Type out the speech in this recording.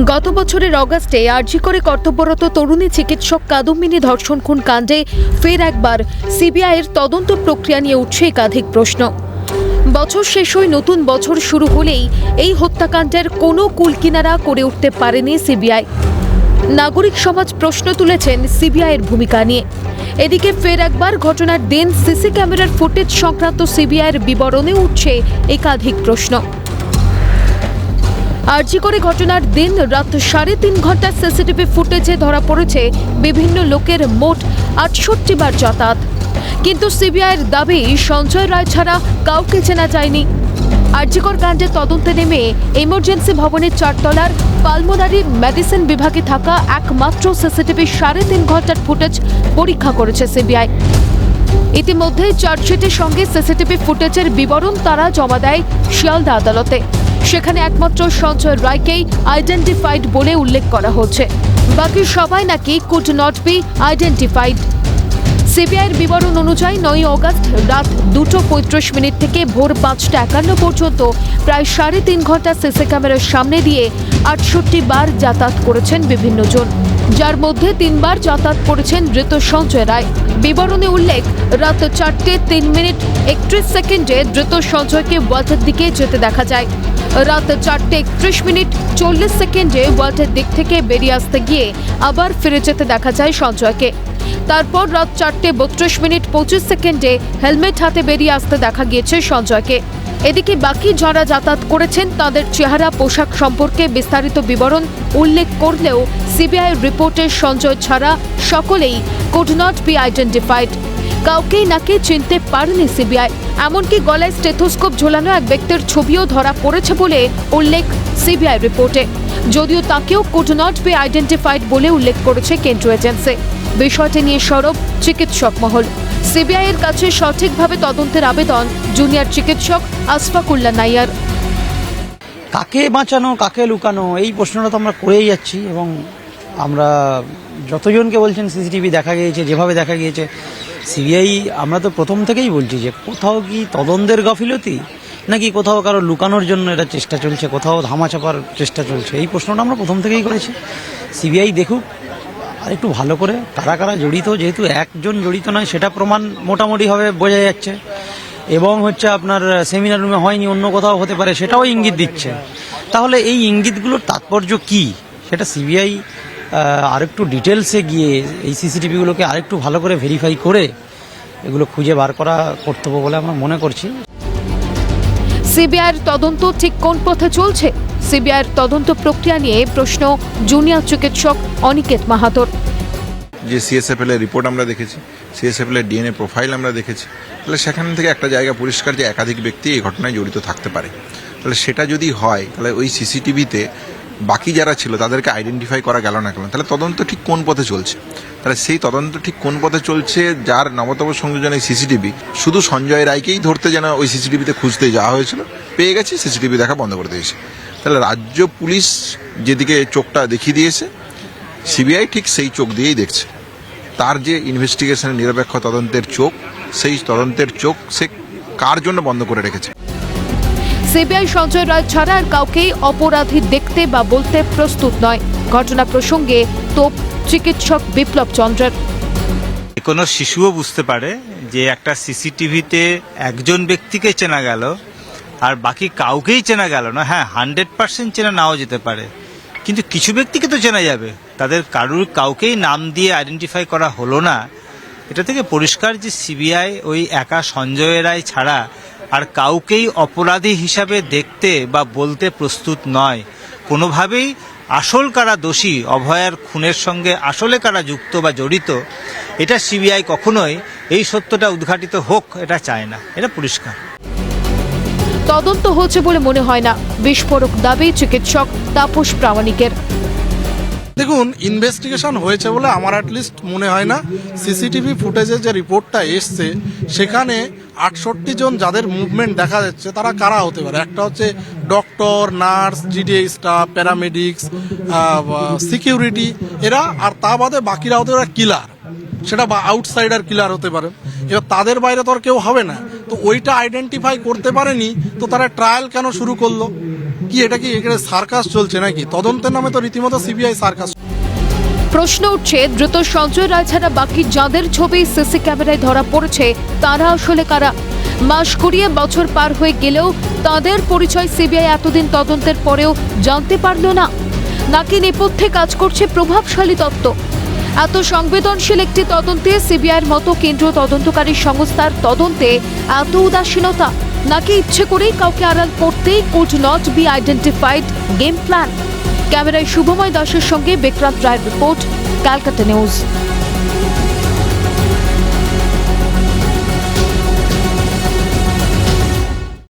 গত বছরের অগাস্টে আরজি করে কর্তব্যরত তরুণী চিকিৎসক কাদম্বিনী ধর্ষণ খুন কাণ্ডে ফের একবার সিবিআইয়ের তদন্ত প্রক্রিয়া নিয়ে উঠছে একাধিক প্রশ্ন। বছর শেষ হয়ে নতুন বছর শুরু হলেই এই হত্যাকাণ্ডের কোনো কুলকিনারা করে উঠতে পারেনি সিবিআই। নাগরিক সমাজ প্রশ্ন তুলেছেন সিবিআইয়ের ভূমিকা নিয়ে। এদিকে ফের একবার ঘটনার দিন সিসি ক্যামেরার ফুটেজ সংক্রান্ত সিবিআইয়ের বিবরণে উঠছে একাধিক প্রশ্ন। আরজি করে ঘটনার দিন রাত 3.5 ঘন্টার সিসিটিভি ফুটেজে ধরা পড়েছে বিভিন্ন লোকের মোট 68 বার যাতায়াত। কিন্তু সিবিআইয়ের দাবি সঞ্জয় রায় ছাড়া কাউকে চেনা যায়নি। আরজিকর কাণ্ডের তদন্তে নেমে এমার্জেন্সি ভবনের 4 তলার পালমোনারি মেডিসিন বিভাগে থাকা একমাত্র সিসিটিভি 3.5 ঘন্টার ফুটেজ পরীক্ষা করেছে সিবিআই। ইতিমধ্যে চার্জশিটের সঙ্গে সিসিটিভি ফুটেজের বিবরণ তারা জমা দেয় শিয়ালদা আদালতে। সেখানে একমাত্র সঞ্জয় রায়কেই আইডেন্টিফাইড বলে উল্লেখ করা হচ্ছে, বাকি সবাই নাকি কুড নট বি আইডেন্টিফাইড। সিবিআইয়ের বিবরণ অনুযায়ী 9 অগস্ট রাত 2:35 থেকে ভোর 5:51 পর্যন্ত প্রায় 3.5 ঘন্টা সিসি ক্যামেরার সামনে দিয়ে 68 বার যাতায়াত করেছেন বিভিন্ন জন, যার মধ্যে 3 বার যাতায়াত করেছেন ধৃত সঞ্জয় রায়। বিবরণে উল্লেখ, রাত 4:03:31 ধৃত সঞ্জয়কে ওয়ার্ডের দিকে যেতে দেখা যায়। রাত 4:31:40 ওয়ার্ডের দিক থেকে বেরিয়ে আসতে গিয়ে আবার ফিরে যেতে দেখা যায় সঞ্জয়কে। তারপর রাত 4:32:25 হেলমেট হাতে বেরিয়ে আসতে দেখা গিয়েছে সঞ্জয়কে। এদিকে বাকি যারা যাতায়াত করেছেন তাদের চেহারা, পোশাক সম্পর্কে বিস্তারিত বিবরণ উল্লেখ করলেও সিবিআইয়ের রিপোর্টে সঞ্জয় ছাড়া সকলেই কুড নট বি আইডেন্টিফাইড। কাউকেই নাকি চিনতে পারেনি সিবিআই। এমনকি গলায় স্টেথোস্কোপ ঝোলানো এক ব্যক্তির ছবিও ধরা পড়েছে বলে উল্লেখ সিবিআই রিপোর্টে, যদিও তাকেও কুড নট বি আইডেন্টিফাইড বলে উল্লেখ করেছে কেন্দ্রীয় এজেন্সি। বিষয়টি নিয়ে সরব চিকিৎসক মহল। সিবিআইয়ের কাছে সঠিকভাবে তদন্তের আবেদন জুনিয়র চিকিৎসক আশফাকুল্লাহ নাইয়ার। কাকে বাঁচানো কাকে লুকানো এই প্রশ্নটা তো আমরা করেই যাচ্ছি, এবং আমরা যতজনকে বলছেন সিসিটিভি দেখা গিয়েছে, যেভাবে দেখা গিয়েছে সিবিআই, আমরা তো প্রথম থেকেই বলছি যে কোথাও কি তদন্তের গাফিলতি নাকি কোথাও কারো লুকানোর জন্য এটা চেষ্টা চলছে, কোথাও ধামাচাপার চেষ্টা চলছে। এই প্রশ্নটা আমরা প্রথম থেকেই করেছি। সিবিআই দেখুক আর একটু ভালো করে কারা কারা জড়িত, যেহেতু একজন জড়িত নয় সেটা প্রমাণ মোটামুটিভাবে বোঝা যাচ্ছে, এবং আপনার সেমিনার রুমে হয়নি, অন্য কোথাও হতে পারে সেটাও ইঙ্গিত দিচ্ছে। তাহলে এই ইঙ্গিতগুলোর তাৎপর্য কি সেটা সিবিআই আরেকটু ডিটেলসে গিয়ে এই সিসিটিভিগুলোকে আরেকটু ভালো করে ভেরিফাই করে এগুলো খুঁজে বার করা কর্তব্য বলে আমরা মনে করছি। সিবিআইয়ের তদন্ত ঠিক কোন পথে চলছে? সিবিআইয়ের তদন্ত প্রক্রিয়া নিয়ে প্রশ্ন জুনিয়র চিকিৎসক অনিকেত মাহাতোর। যে সিএসএফএল এর রিপোর্ট আমরা দেখেছি, সিএসএফএল এর ডিএনএ প্রোফাইল আমরা দেখেছি, তাহলে সেখান থেকে একটা জায়গা পরিষ্কার যে একাধিক ব্যক্তি এই ঘটনায় জড়িত থাকতে পারে। তাহলে সেটা যদি হয়, তাহলে ওই সিসিটিভিতে বাকি যারা ছিল তাদেরকে আইডেন্টিফাই করা গেল না কেন? তাহলে তদন্ত ঠিক কোন পথে চলছে? তাহলে সেই তদন্ত ঠিক কোন পথে চলছে, যার নবতম সংযোজন এই সিসিটিভি, শুধু সঞ্জয় রায়কেই ধরতে যেন ওই সিসিটিভিতে খুঁজতে যাওয়া হয়েছিল, পেয়ে গেছে, সিসিটিভি দেখা বন্ধ করে দিয়েছে। তাহলে রাজ্য পুলিশ যেদিকে চোখটা দেখিয়ে দিয়েছে, সিবিআই ঠিক সেই চোখ দিয়েই দেখছে। তার যে ইনভেস্টিগেশনের নিরপেক্ষ তদন্তের চোখ, সেই তদন্তের চোখ সে কার জন্য বন্ধ করে রেখেছে? সিবিআই সঞ্জয় রায় ছাড়া আর কাউকেই অপরাধী দেখতে বা বলতে প্রস্তুত নয়। ঘটনা প্রসঙ্গে তোপ চিকিৎসক বিপ্লব চন্দ্রের। কোনো শিশুও বুঝতে পারে যে একটা সিসিটিভিতে একজন ব্যক্তিকে চেনা গেল আর বাকি কাউকেই চেনা গেল না। হ্যাঁ, 100% চেনা নাও যেতে পারে, কিন্তু কিছু ব্যক্তিকে তো চেনা যাবে। তাদের কাউকেই নাম দিয়ে আইডেন্টিফাই করা হলো না। এটা থেকে পরিষ্কার যে সিবিআই ওই একা সঞ্জয় রায় ছাড়া আর কাউকেই অপরাধী হিসাবে দেখতে বা বলতে প্রস্তুত নয়। কোনোভাবেই আসল কারা দোষী, অভয়ার খুনের সঙ্গে আসলে কারা যুক্ত বা জড়িত, এটা সিবিআই কখনোই এই সত্যটা উদ্ঘাটিত হোক এটা চায় না। এটা পরিষ্কার। তদন্ত হচ্ছে বলে মনে হয় না, বিস্ফোরক দাবি চিকিৎসক তাপস প্রামাণিকের। দেখুন, ইনভেস্টিগেশন হয়েছে বলে আমার অ্যাটলিস্ট মনে হয় না। সিসিটিভি ফুটেজের যে রিপোর্টটা এসছে সেখানে 68 জন যাদের মুভমেন্ট দেখা যাচ্ছে তারা কারা হতে পারে? একটা হচ্ছে doctor, nurse, GDA staff, paramedics, security, এরা, আর তা বাদে বাকিরা হতে পারে কিলার, সেটা বা আউটসাইডার কিলার হতে পারে। এবার তাদের বাইরে তো আর কেউ হবে না। তো ওইটা আইডেন্টিফাই করতে পারেনি, তো তারা ট্রায়াল কেন শুরু করলো? কি এটা কি এখানে সার্কাস চলছে নাকি? তদন্তের নামে তো রীতিমতো সিবিআই সার্কাস। প্রশ্ন উঠছে, দ্রুত সঞ্জয় রায় ছাড়া বাকি যাদের ছবি সিসি ক্যামেরায় ধরা পড়েছে তারা আসলে কারা? মাস গড়িয়ে বছর পার হয়ে গেলেও তাদের পরিচয় সিবিআই এতদিন তদন্তের পরেও জানতে পারল না, নাকি নেপথ্যে কাজ করছে প্রভাবশালী তত্ত্ব? এত সংবেদনশীল একটি তদন্তে সিবিআইয়ের মতো কেন্দ্রীয় তদন্তকারী সংস্থার তদন্তে এত উদাসীনতা, নাকি ইচ্ছে করেই কাউকে আড়াল করতেই could not be identified game plan? ক্যামেরায় শুভময় দাসের সঙ্গে বিক্রান্ত রায়ের রিপোর্ট, ক্যালকাটা নিউজ।